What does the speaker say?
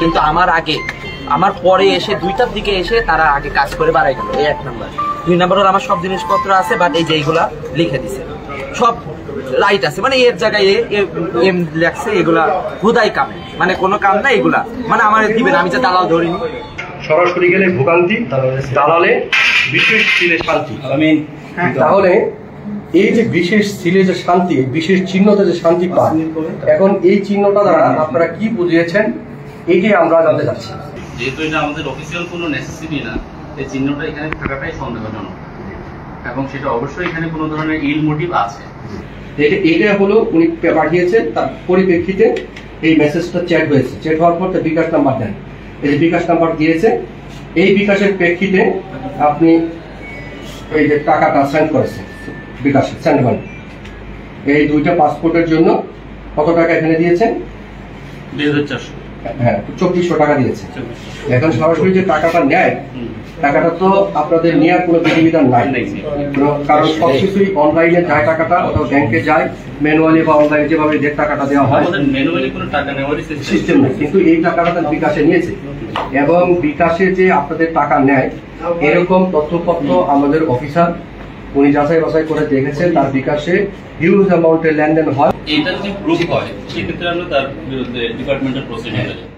কিন্তু আমার পরে এসে 2টার দিকে এসে তারা আগে কাজ করে বাড়াই গেল। এই 1 নাম্বার। 2 নাম্বার হলো আমার সব জিনিসপত্র আছে, বাট এই যে এইগুলা লিখে দিছে সব রাইট আছে, মানে এর জায়গায় এম লেখছে, এগুলা হুদাই কামে, মানে কোনো কাম না এগুলা, মানে আমার দিবেন, আমি যে দালাল ধরিনি। সরাসরি গেলে ভোগান্তি, দালালে বিশেষ সিলে শান্তি। তাহলে এই যে বিশেষ সিলে যে শান্তি, বিশেষ চিহ্নতে যে শান্তি পান, এখন এই চিহ্নটা দ্বারা আপনারা কি বুঝিয়েছেন এটি আমরা জানতে চাচ্ছি। যেহেতু এটা আমাদের অফিসিয়াল কোনো নেসেসিটি না, এই চিহ্নটা এখানে থাকাটাই সন্দেহজনক, এবং সেটা অবশ্যই এখানে কোনো ধরনের ইল মোটিভ আছে। এটা হলো উনি পাঠিয়েছেন, তার পরিপ্রেক্ষিতে এই মেসেজটা চ্যাট হয়েছে। চ্যাট হওয়ার পর বিকাশ নাম্বার দেন, এই যে বিকাশ নাম্বার দিয়েছে, এই বিকাশের প্রেক্ষিতে আপনি এই যে টাকাটা সেন্ড করেছেন বিকাশে, সেন্ড মানি। এই 2টা পাসপোর্টের জন্য কত টাকা এখানে দিয়েছেন? 2400। হ্যাঁ, 2400 টাকা দিয়েছে। এখন সরাসরি যে টাকাটা নেয়, টাকাটা তো আপনাদের নেওয়ার কোনো বিধিবিধান নাই, কারণ সবকিছুই অনলাইনে যায় টাকাটা, অথবা ব্যাংকে যায় ম্যানুয়ালি বা অনলাইনে যেভাবে যে টাকাটা দেওয়া হয়, ম্যানুয়ালি কোনো টাকা নেওয়ার সিস্টেম নেই। কিন্তু এই টাকাটা বিকাশে নিয়েছে, এবং বিকাশে যে আপনাদের টাকা নেয় এরকম তথ্যপত্র আমাদের অফিসার উনি যাচাই বাছাই করে দেখেছেন, তার বিকাশে হিউজ অ্যামাউন্টের লেনদেন হয়। এটা যদি প্রুফ হয় সেক্ষেত্রে আমরা তার বিরুদ্ধে ডিপার্টমেন্টাল প্রসিডিউর